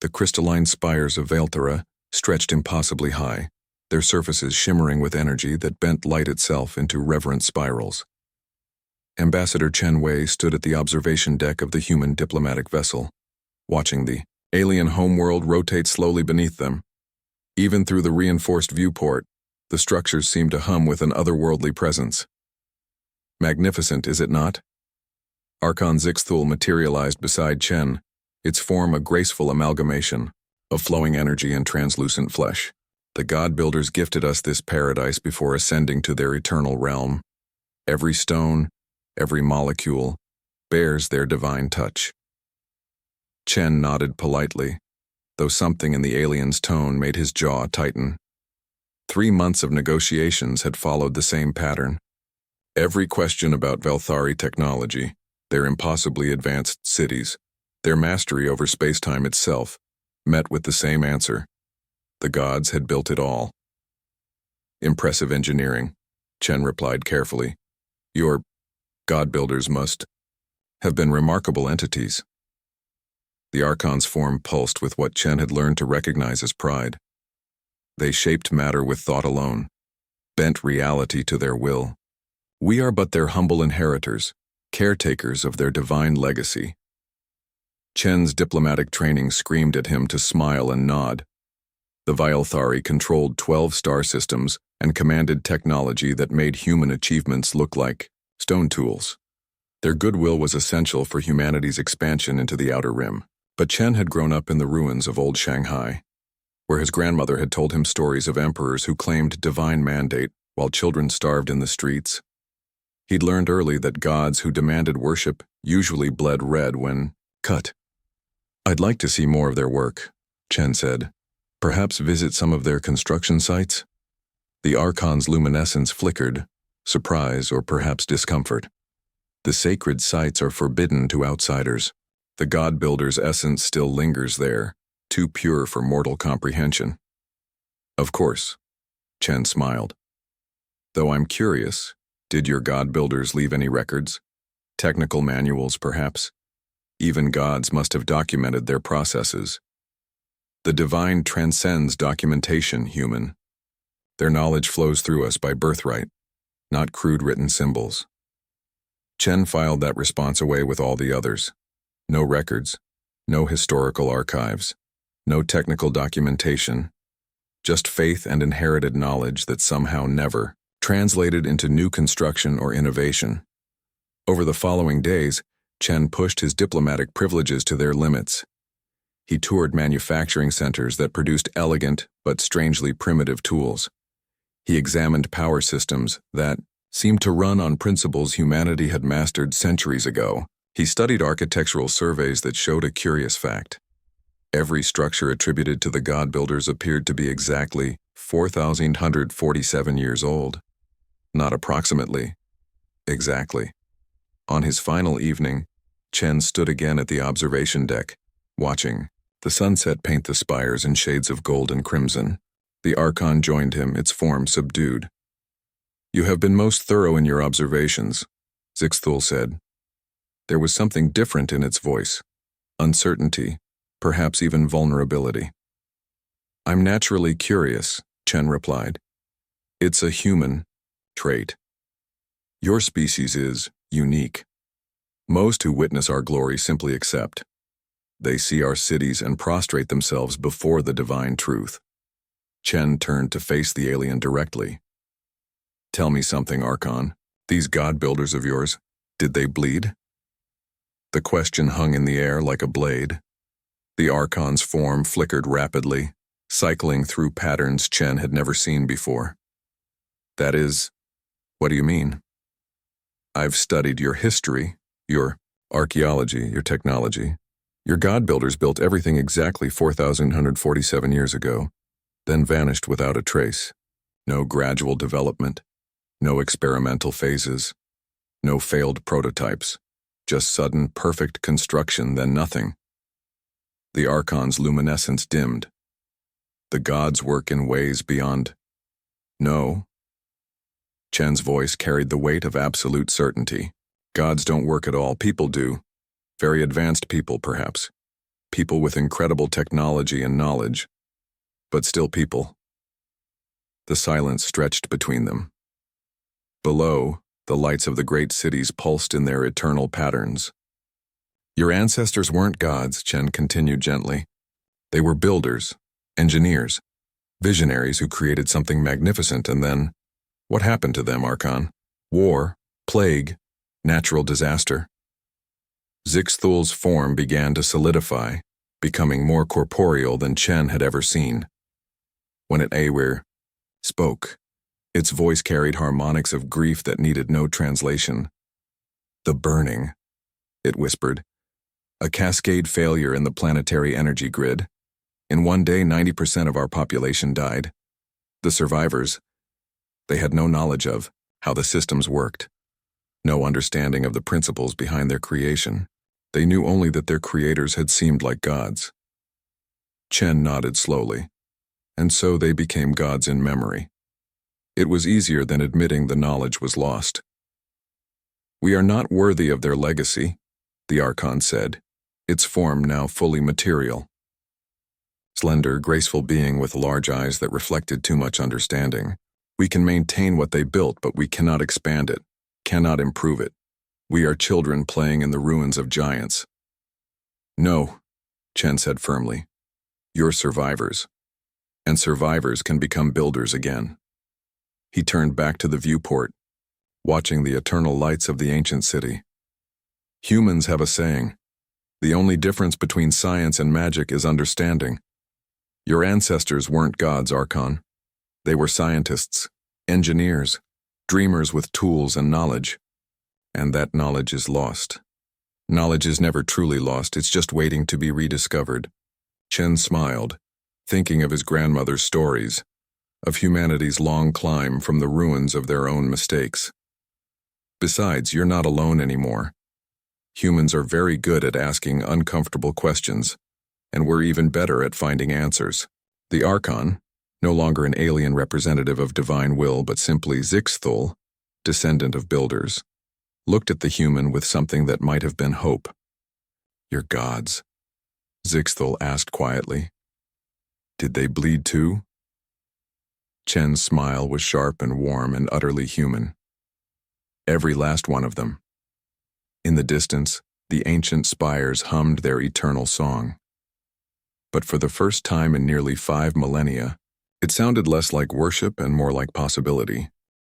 The crystalline spires of Valtera stretched impossibly high, their surfaces shimmering with energy that bent light itself into reverent spirals. Ambassador Chen Wei stood at the observation deck of the human diplomatic vessel, watching the alien homeworld rotate slowly beneath them. Even through the reinforced viewport, the structures seemed to hum with an otherworldly presence. Magnificent, is it not? Archon Zixthul materialized beside Chen, its form a graceful amalgamation of flowing energy and translucent flesh. The God-builders gifted us this paradise before ascending to their eternal realm. Every stone, every molecule, bears their divine touch. Chen nodded politely, though something in the alien's tone made his jaw tighten. 3 months of negotiations had followed the same pattern. Every question about Velthari technology, their impossibly advanced cities, their mastery over space-time itself, met with the same answer. The gods had built it all. Impressive engineering, Chen replied carefully. Your god-builders must have been remarkable entities. The Archon's form pulsed with what Chen had learned to recognize as pride. They shaped matter with thought alone, bent reality to their will. We are but their humble inheritors, caretakers of their divine legacy. Chen's diplomatic training screamed at him to smile and nod. The Vilthari controlled 12 star systems and commanded technology that made human achievements look like stone tools. Their goodwill was essential for humanity's expansion into the Outer Rim. But Chen had grown up in the ruins of old Shanghai, where his grandmother had told him stories of emperors who claimed divine mandate while children starved in the streets. He'd learned early that gods who demanded worship usually bled red when cut. I'd like to see more of their work, Chen said. Perhaps visit some of their construction sites? The Archon's luminescence flickered, surprise or perhaps discomfort. The sacred sites are forbidden to outsiders. The god-builder's essence still lingers there, too pure for mortal comprehension. Of course, Chen smiled. Though I'm curious, did your god-builders leave any records? Technical manuals, perhaps? Even gods must have documented their processes. The divine transcends documentation, human. Their knowledge flows through us by birthright, not crude written symbols. Chen filed that response away with all the others. No records, no historical archives, no technical documentation, just faith and inherited knowledge that somehow never translated into new construction or innovation. Over the following days, Chen pushed his diplomatic privileges to their limits. He toured manufacturing centers that produced elegant but strangely primitive tools. He examined power systems that seemed to run on principles humanity had mastered centuries ago. He studied architectural surveys that showed a curious fact. Every structure attributed to the god-builders appeared to be exactly 4,147 years old. Not approximately, exactly. On his final evening, Chen stood again at the observation deck, watching the sunset paint the spires in shades of gold and crimson. The Archon joined him, its form subdued. You have been most thorough in your observations, Zixthul said. There was something different in its voice, uncertainty, perhaps even vulnerability. I'm naturally curious, Chen replied. It's a human trait. Your species is unique. Most who witness our glory simply accept. They see our cities and prostrate themselves before the divine truth. Chen turned to face the alien directly. Tell me something, Archon. These god-builders of yours, did they bleed? The question hung in the air like a blade. The Archon's form flickered rapidly, cycling through patterns Chen had never seen before. That is, what do you mean? I've studied your history, your archaeology, your technology. Your god-builders built everything exactly 4,147 years ago, then vanished without a trace. No gradual development, no experimental phases, no failed prototypes. Just sudden, perfect construction, then nothing. The Archon's luminescence dimmed. The gods work in ways beyond. No. Chen's voice carried the weight of absolute certainty. Gods don't work at all, people do. Very advanced people, perhaps. people with incredible technology and knowledge, but still people. The silence stretched between them. Below, the lights of the great cities pulsed in their eternal patterns. Your ancestors weren't gods, Chen continued gently. They were builders, engineers, visionaries who created something magnificent, and then, what happened to them, Archon? War, plague, natural disaster. Zixthul's form began to solidify, becoming more corporeal than Chen had ever seen. When it Awer spoke, its voice carried harmonics of grief that needed no translation. The burning, it whispered. A cascade failure in the planetary energy grid. In one day, 90% of our population died. The survivors, they had no knowledge of how the systems worked, no understanding of the principles behind their creation. They knew only that their creators had seemed like gods. Chen nodded slowly, and so they became gods in memory. It was easier than admitting the knowledge was lost. We are not worthy of their legacy, the Archon said, its form now fully material. Slender, graceful being with large eyes that reflected too much understanding. We can maintain what they built, but we cannot expand it, cannot improve it. We are children playing in the ruins of giants. No, Chen said firmly. You're survivors, and survivors can become builders again. He turned back to the viewport, watching the eternal lights of the ancient city. Humans have a saying, the only difference between science and magic is understanding. Your ancestors weren't gods, Archon. They were scientists, engineers, dreamers with tools and knowledge. And that knowledge is lost. Knowledge is never truly lost, it's just waiting to be rediscovered. Chen smiled, thinking of his grandmother's stories, of humanity's long climb from the ruins of their own mistakes. Besides, you're not alone anymore. Humans are very good at asking uncomfortable questions, and we're even better at finding answers. The Archon, no longer an alien representative of divine will but simply Zixthul, descendant of builders, looked at the human with something that might have been hope. Your gods, Zixthul asked quietly. Did they bleed too? Chen's smile was sharp and warm and utterly human. Every last one of them. In the distance, the ancient spires hummed their eternal song. But for the first time in nearly 5 millennia, it sounded less like worship and more like possibility.